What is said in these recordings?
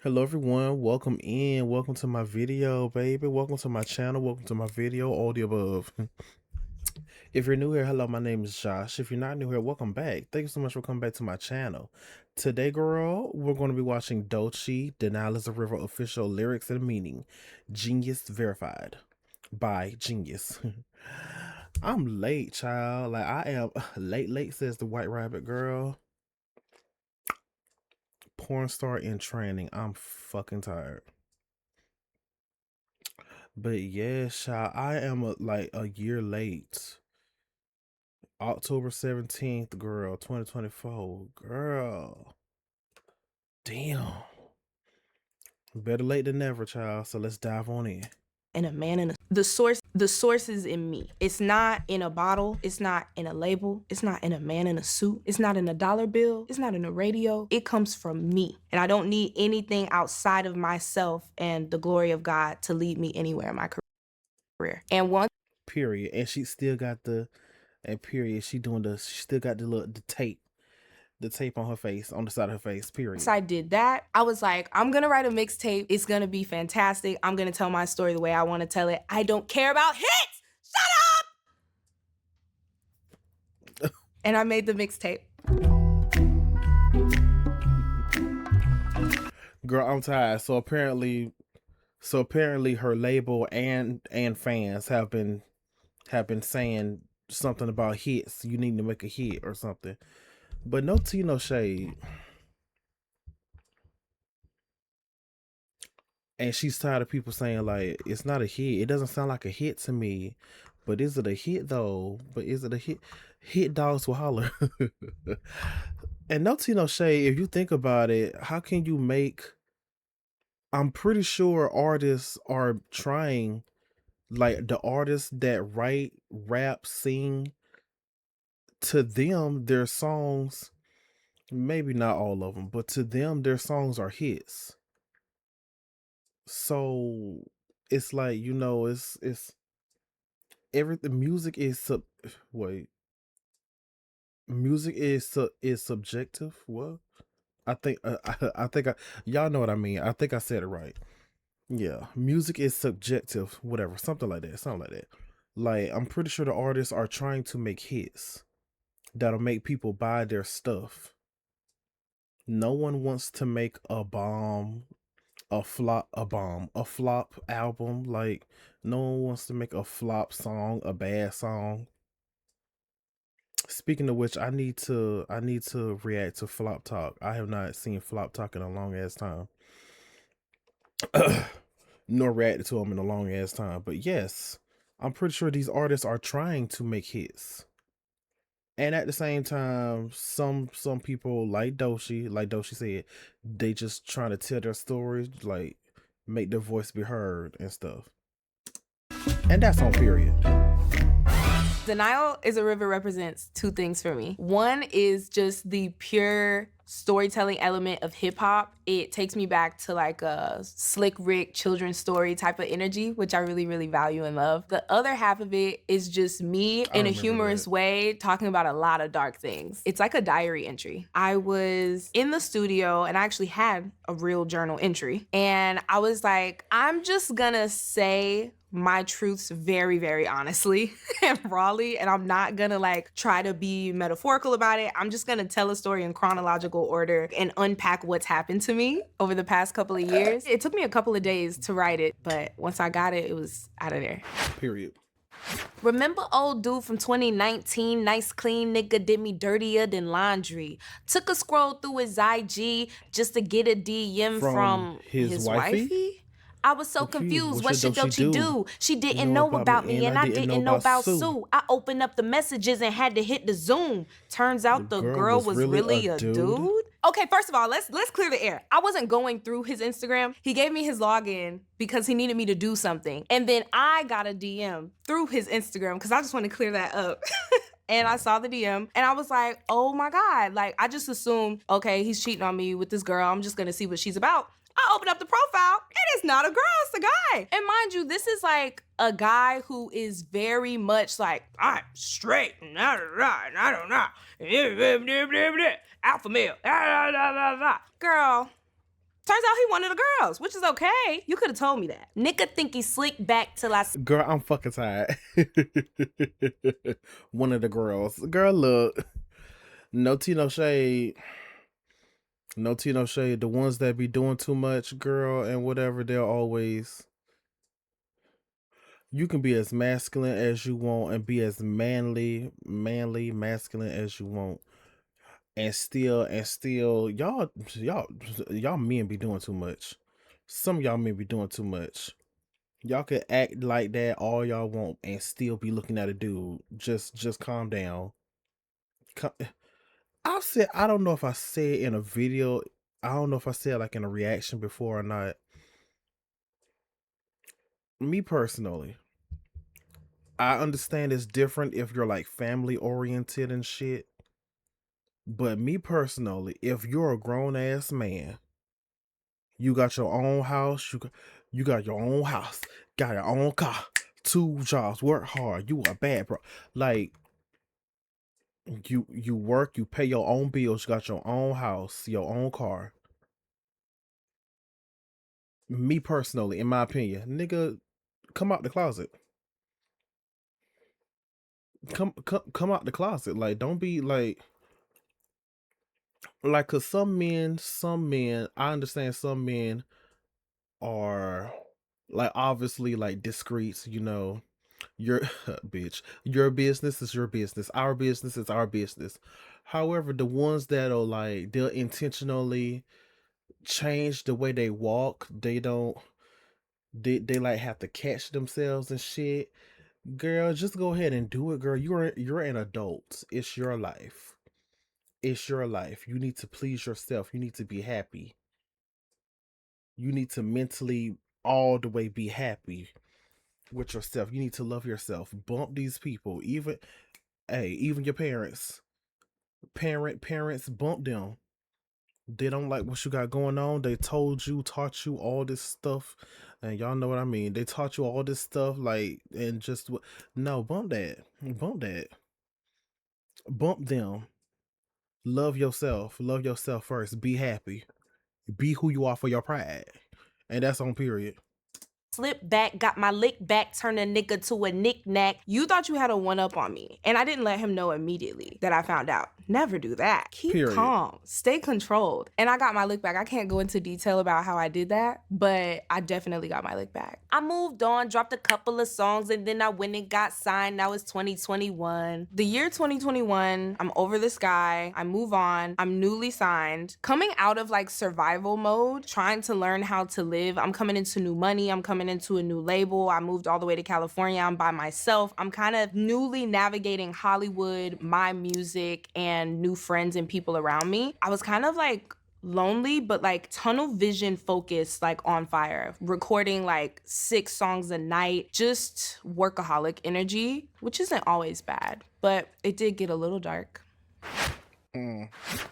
Hello everyone, welcome in. Welcome to my video, baby. Welcome to my channel. Welcome to my video, all the above. If you're new here, hello, my name is Josh. If you're not new here, welcome back. Thank you so much for coming back to my channel. Today, girl, we're going to be watching Doechii, Denial is a River official lyrics and meaning. Genius verified by Genius. I'm late, child. Like I am late, says the White Rabbit girl. Porn star in training. I'm fucking tired. But yeah, child, I am like a year late. October 17th, girl, 2024. Girl. Damn. Better late than never, child. So let's dive on in. And a man in the source is in me. It's not in a bottle, it's not in a label, it's not in a man in a suit, it's not in a dollar bill, it's not in a radio. It comes from me. And I don't need anything outside of myself and the glory of God to lead me anywhere in my career. And once Period. And she still got the period. She still got the tape on her face, on the side of her face, period. I did that, I was like, I'm gonna write a mixtape. It's gonna be fantastic. I'm gonna tell my story the way I wanna tell it. I don't care about hits! Shut up! And I made the mixtape. Girl, I'm tired. So apparently her label and fans have been saying something about hits. You need to make a hit or something. But no tea, no shade. And she's tired of people saying like it's not a hit. It doesn't sound like a hit to me. But is it a hit though? But is it a hit? Hit dogs will holler. And no tea, no shade. If you think about it, how can you make? I'm pretty sure artists are trying, like the artists that write, rap, sing. To them, their songs, maybe not all of them, but to them, their songs are hits. So it's like, it's everything. Music is wait, music is subjective. What? I think I think y'all know what I mean. I think I said it right. Yeah, music is subjective, whatever, something like that. Like I'm pretty sure the artists are trying to make hits that'll make people buy their stuff. No one wants to make a flop album. Like no one wants to make a flop song, a bad song. Speaking of which, I need to react to Flop Talk. I have not seen Flop Talk in a long ass time. Nor reacted to him in a long ass time. But yes, I'm pretty sure these artists are trying to make hits. And at the same time, some people like Doechii said, they just trying to tell their stories, like make their voice be heard and stuff. And that's on period. Denial is a River represents two things for me. One is just the pure storytelling element of hip hop. It takes me back to like a Slick Rick children's story type of energy, which I really, really value and love. The other half of it is just me in a humorous way talking about a lot of dark things. It's like a diary entry. I was in the studio and I actually had a real journal entry. And I was like, I'm just gonna say my truths very, very honestly and rawly, and I'm not gonna like try to be metaphorical about it. I'm just gonna tell a story in chronological order and unpack what's happened to me over the past couple of years. It took me a couple of days to write it, but once I got it, it was out of there. Period. Remember old dude from 2019, nice clean nigga did me dirtier than laundry. Took a scroll through his IG just to get a DM from his wifey? I was so confused. What should Doechii do? She didn't know about me and I didn't know about Sue. I opened up the messages and had to hit the Zoom. Turns out the girl was really a dude? Okay, first of all, let's clear the air. I wasn't going through his Instagram. He gave me his login because he needed me to do something. And then I got a DM through his Instagram because I just want to clear that up. And I saw the DM and I was like, oh my God. Like, I just assumed, okay, he's cheating on me with this girl. I'm just gonna see what she's about. I open up the profile and it's not a girl, it's a guy. And mind you, this is like a guy who is very much like, I'm straight, I don't know, alpha male, girl, Turns out he one of the girls, which is okay. You could have told me that. Nigga think he slick back till I... Girl, I'm fucking tired. One of the girls. Girl, look. No tea, no shade. No tea, no shade. The ones that be doing too much, girl, and whatever, they'll always... You can be as masculine as you want and be as manly, masculine as you want. And still, y'all men be doing too much. Some of y'all men be doing too much. Y'all can act like that all y'all want and still be looking at a dude. Just calm down. I don't know if I said in a video, I don't know if I said like in a reaction before or not. Me personally, I understand it's different if you're like family oriented and shit. But me personally, if you're a grown ass man, you got your own house, you got your own house, got your own car, 2 jobs, work hard, you a bad bro. Like you work, you pay your own bills, you got your own house, your own car. Me personally, in my opinion, nigga, come out the closet. Come out the closet. Like, don't be like, cause some men, I understand some men are like obviously like discreet, you know. Your bitch, your business is your business, our business is our business. However, the ones that are like, they'll intentionally change the way they walk, they don't, they like have to catch themselves and shit. Girl, just go ahead and do it, girl. You're an adult. It's your life. It's your life. You need to please yourself. You need to be happy. You need to mentally all the way be happy with yourself. You need to love yourself. Bump these people. Even your parents. Parents, bump them. They don't like what you got going on. They taught you all this stuff, and y'all know what I mean. They taught you all this stuff, like, and just no, bump that. Bump them. Love yourself. Love yourself first. Be happy. Be who you are for your pride. And that's on period. Slip back, got my lick back, turn a nigga to a knick-knack. You thought you had a one-up on me, and I didn't let him know immediately that I found out. Never do that. Keep calm. Stay controlled. And I got my lick back. I can't go into detail about how I did that, but I definitely got my lick back. I moved on, dropped a couple of songs, and then I went and got signed. Now it's 2021. The year 2021, I'm over this guy. I move on. I'm newly signed. Coming out of like survival mode, trying to learn how to live. I'm coming into new money. I'm coming into a new label. I moved all the way to California. I'm by myself. I'm kind of newly navigating Hollywood, my music, and new friends and people around me. I was kind of like lonely, but like tunnel vision focused, like on fire, recording like 6 songs a night, just workaholic energy, which isn't always bad, but it did get a little dark.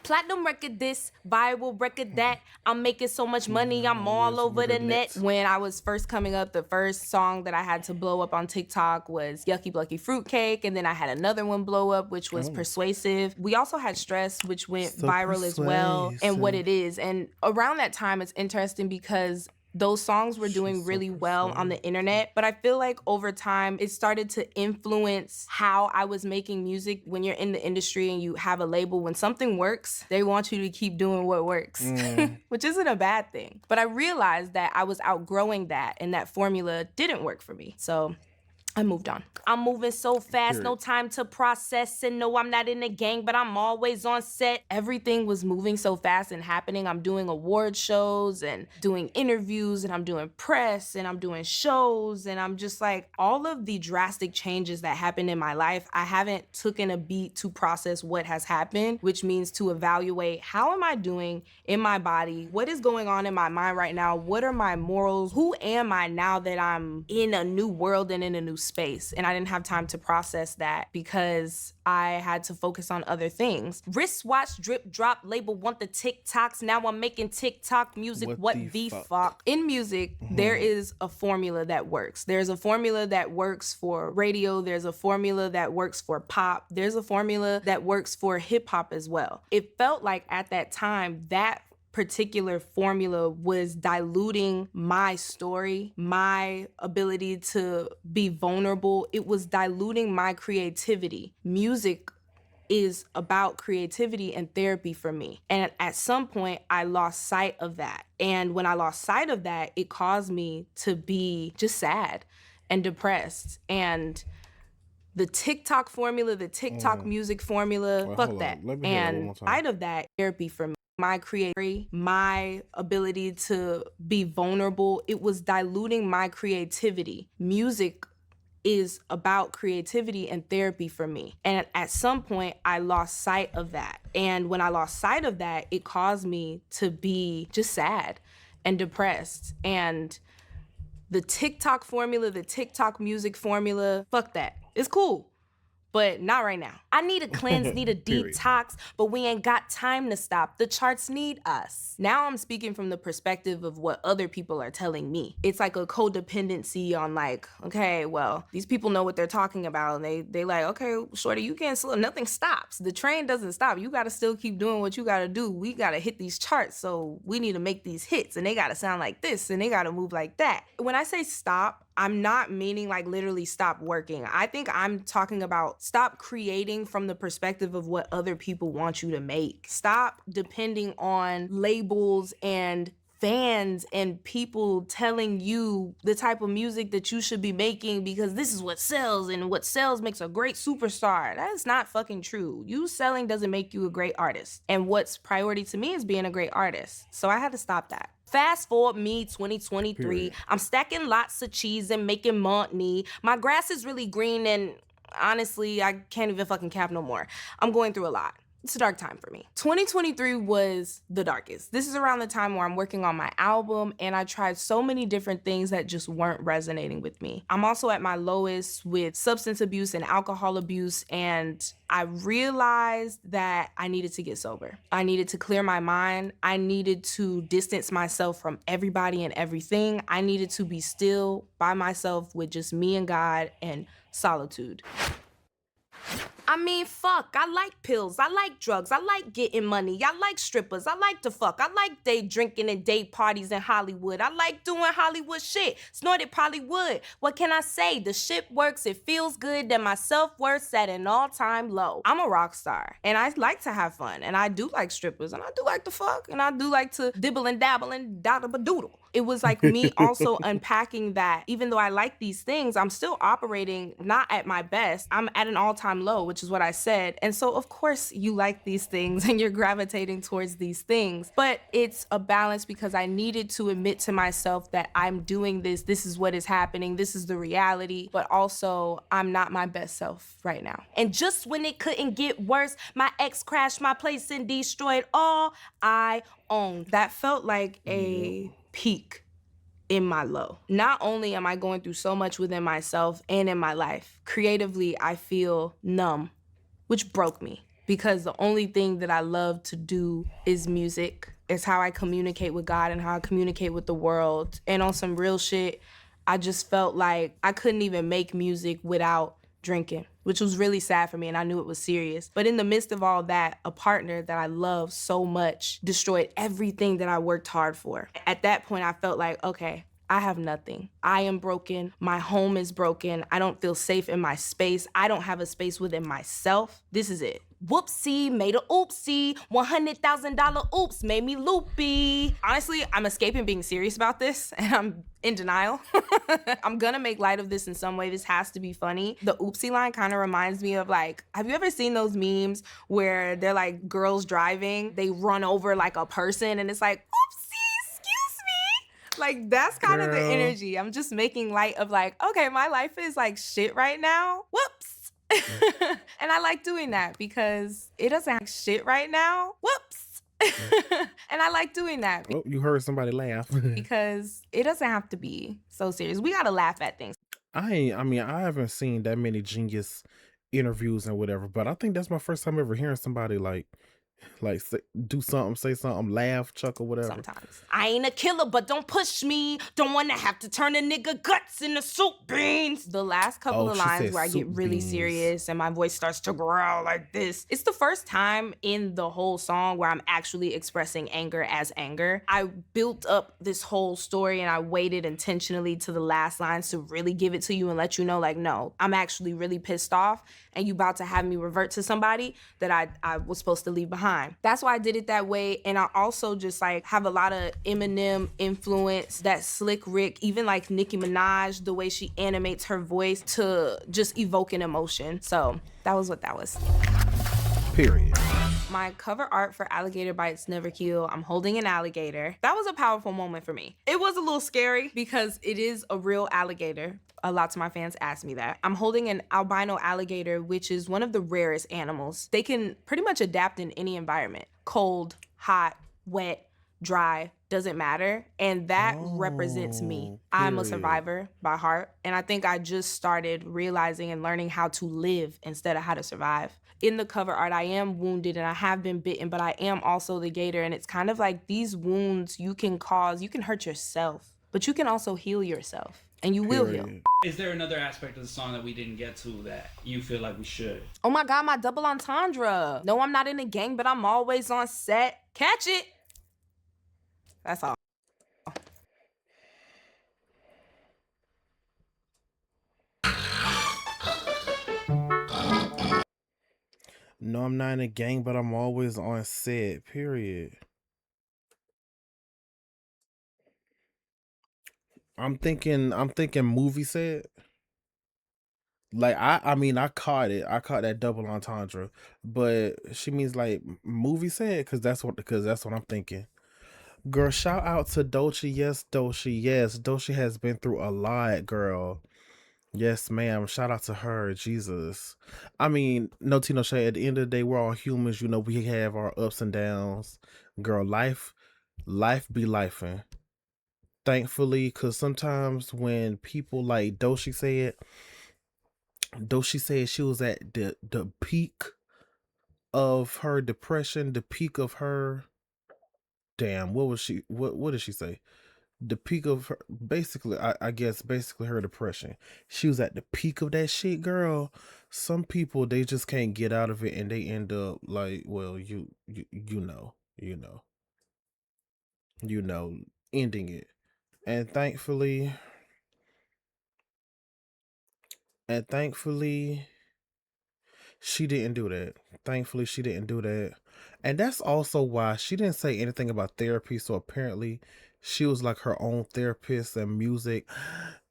Platinum record this, viral record that. I'm making so much money, I'm all over the net. When I was first coming up, the first song that I had to blow up on TikTok was Yucky Blucky Fruitcake, and then I had another one blow up, which was Persuasive. We also had Stress, which went viral as well, and What It Is. And around that time, it's interesting because those songs were doing really well on the internet, but I feel like over time, it started to influence how I was making music. When you're in the industry and you have a label, when something works, they want you to keep doing what works, which isn't a bad thing. But I realized that I was outgrowing that, and that formula didn't work for me. So I moved on. I'm moving so fast, no time to process. And no, I'm not in the gang, but I'm always on set. Everything was moving so fast and happening. I'm doing award shows and doing interviews, and I'm doing press, and I'm doing shows, and I'm just like, all of the drastic changes that happened in my life, I haven't taken a beat to process what has happened, which means to evaluate, how am I doing in my body? What is going on in my mind right now? What are my morals? Who am I now that I'm in a new world and in a new space? And I didn't have time to process that because I had to focus on other things. Wristwatch, drip, drop, label, want the TikToks. Now I'm making TikTok music. What the fuck? In music, there is a formula that works. There's a formula that works for radio. There's a formula that works for pop. There's a formula that works for hip hop as well. It felt like at that time that particular formula was diluting my story, my ability to be vulnerable. It was diluting my creativity. Music is about creativity and therapy for me. And at some point, I lost sight of that. And when I lost sight of that, it caused me to be just sad and depressed. And the TikTok formula, the TikTok music formula, fuck that. And out of that, therapy for me, my creativity, my ability to be vulnerable, it was diluting my creativity. Music is about creativity and therapy for me. And at some point, I lost sight of that. And when I lost sight of that, it caused me to be just sad and depressed. And the TikTok formula, the TikTok music formula, fuck that. It's cool, but not right now. I need a cleanse, need a detox, but we ain't got time to stop. The charts need us. Now I'm speaking from the perspective of what other people are telling me. It's like a codependency on like, okay, well, these people know what they're talking about. And they like, okay, shorty, you can't slow, nothing stops. The train doesn't stop. You gotta still keep doing what you gotta do. We gotta hit these charts, so we need to make these hits, and they gotta sound like this, and they gotta move like that. When I say stop, I'm not meaning like literally stop working. I think I'm talking about stop creating from the perspective of what other people want you to make. Stop depending on labels and fans and people telling you the type of music that you should be making because this is what sells, and what sells makes a great superstar. That is not fucking true. You selling doesn't make you a great artist. And what's priority to me is being a great artist. So I had to stop that. Fast forward me, 2023. Period. I'm stacking lots of cheese and making money. My grass is really green, and honestly, I can't even fucking cap no more. I'm going through a lot. It's a dark time for me. 2023 was the darkest. This is around the time where I'm working on my album, and I tried so many different things that just weren't resonating with me. I'm also at my lowest with substance abuse and alcohol abuse, and I realized that I needed to get sober. I needed to clear my mind. I needed to distance myself from everybody and everything. I needed to be still by myself with just me and God and solitude. I mean, fuck, I like pills, I like drugs, I like getting money, I like strippers, I like to fuck, I like day drinking and day parties in Hollywood, I like doing Hollywood shit, snorted probably would. What can I say? The shit works, it feels good, then my self-worth's at an all-time low. I'm a rock star, and I like to have fun, and I do like strippers, and I do like to fuck, and I do like to dibble and dabble and doodle. It was like me also unpacking that even though I like these things, I'm still operating not at my best. I'm at an all-time low, which is what I said. And so of course you like these things and you're gravitating towards these things, but it's a balance because I needed to admit to myself that I'm doing this. This is what is happening. This is the reality, but also I'm not my best self right now. And just when it couldn't get worse, my ex crashed my place and destroyed all I owned. That felt like a peak in my low. Not only am I going through so much within myself and in my life, creatively I feel numb, which broke me because the only thing that I love to do is music. It's how I communicate with God and how I communicate with the world. And on some real shit, I just felt like I couldn't even make music without drinking, which was really sad for me, and I knew it was serious. But in the midst of all that, a partner that I love so much destroyed everything that I worked hard for. At that point, I felt like, okay, I have nothing. I am broken. My home is broken. I don't feel safe in my space. I don't have a space within myself. This is it. Whoopsie, made a oopsie. $100,000 oops made me loopy. Honestly, I'm escaping being serious about this, and I'm in denial. I'm gonna make light of this in some way. This has to be funny. The oopsie line kind of reminds me of like, have you ever seen those memes where they're like girls driving, they run over like a person, and it's like, oopsie, excuse me. Like, that's kind of the energy. I'm just making light of like, okay, my life is like shit right now. Whoops. And I like doing that because it doesn't have shit right now. Whoops. And I like doing that. Oh, you heard somebody laugh. Because it doesn't have to be so serious. We gotta laugh at things. I haven't seen that many Genius interviews and whatever, but I think that's my first time ever hearing somebody like Like do something, say something, laugh, chuckle, whatever. Sometimes. I ain't a killer, but don't push me. Don't want to have to turn a nigga guts into soup beans. The last couple of lines where I get really serious and my voice starts to growl like this. It's the first time in the whole song where I'm actually expressing anger as anger. I built up this whole story and I waited intentionally to the last lines to really give it to you and let you know, like, no, I'm actually really pissed off and you about to have me revert to somebody that I was supposed to leave behind. That's why I did it that way. And I also just like have a lot of Eminem influence, that Slick Rick, even like Nicki Minaj, the way she animates her voice to just evoke an emotion. So that was what that was. Period. My cover art for Alligator Bites Never Kill, I'm holding an alligator. That was a powerful moment for me. It was a little scary because it is a real alligator. Lots of my fans ask me that. I'm holding an albino alligator, which is one of the rarest animals. They can pretty much adapt in any environment. Cold, hot, wet, dry, doesn't matter. And that represents me. I'm a survivor by heart. And I think I just started realizing and learning how to live instead of how to survive. In the cover art, I am wounded and I have been bitten, but I am also the gator. And it's kind of like these wounds you can hurt yourself, but you can also heal yourself. And you will heal. Is there another aspect of the song that we didn't get to that you feel like we should? Oh my God, my double entendre. No, I'm not in a gang, but I'm always on set. Catch it. That's all. No, I'm not in a gang, but I'm always on set. Period. I'm thinking movie set. Like I mean I caught it. I caught that double entendre, but she means like movie set because that's what I'm thinking. Girl, shout out to Dolce. Yes, Dolce. Yes, Dolce has been through a lot, girl. Yes, ma'am. Shout out to her. Jesus. I mean, no tea, no shade. At the end of the day, we're all humans. You know, we have our ups and downs. Girl, life be lifing. Thankfully, because sometimes when people like Dolce said she was at the peak of her depression, the peak of her what was she what did she say? The peak of her basically I guess basically her depression. She was at the peak of that shit, girl. Some people they just can't get out of it and they end up like, well, you know, ending it. And thankfully she didn't do that. Thankfully, she didn't do that. And that's also why she didn't say anything about therapy. So apparently, she was like her own therapist and music.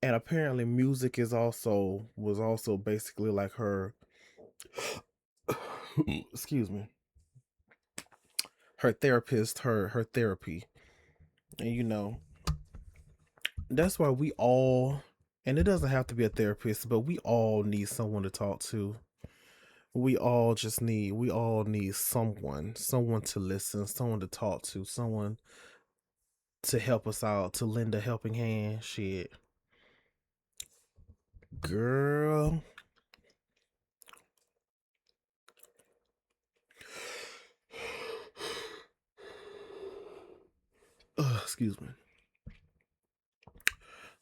And apparently, music was also basically like her, excuse me, her therapist, her therapy. And you know, that's why we all, and it doesn't have to be a therapist, but we all need someone to talk to. We all need someone to listen, someone to talk to, someone to help us out, to lend a helping hand. Shit, girl. Excuse me.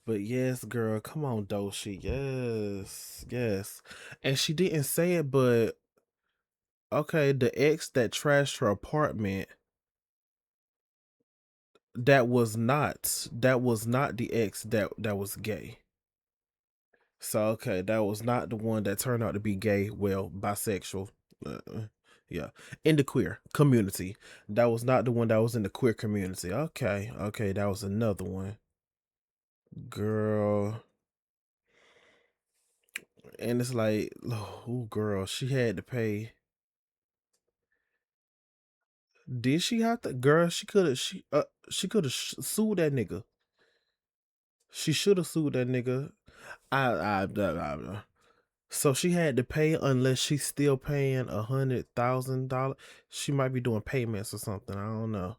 But yes, girl, come on, Dolce. Yes. And she didn't say it, but okay, the ex that trashed her apartment, that was not the ex that was gay. So okay, that was not the one that turned out to be gay. Well, bisexual. Yeah, in the queer community. That was not the one that was in the queer community. Okay, that was another one. Girl. And it's like, oh girl, she had to pay. Did she have to? Girl, she could have sued that nigga. She should have sued that nigga. I So she had to pay unless she's still paying $100,000. She might be doing payments or something. I don't know.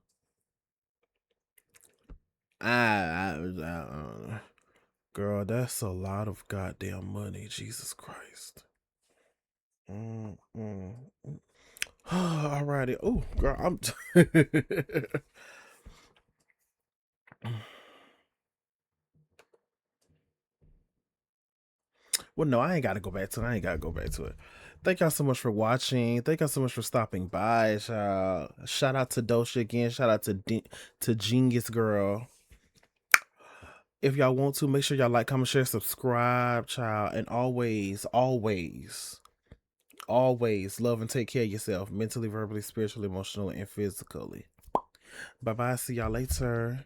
Girl, that's a lot of goddamn money. Jesus Christ. Alrighty. Oh, girl, I'm. Well, no, I ain't got to go back to it. I ain't got to go back to it. Thank y'all so much for watching. Thank y'all so much for stopping by, child. Shout out to Dosha again. Shout out to Genius Girl. If y'all want to, make sure y'all like, comment, share, subscribe, child. And always, always, always love and take care of yourself mentally, verbally, spiritually, emotionally, and physically. Bye-bye. See y'all later.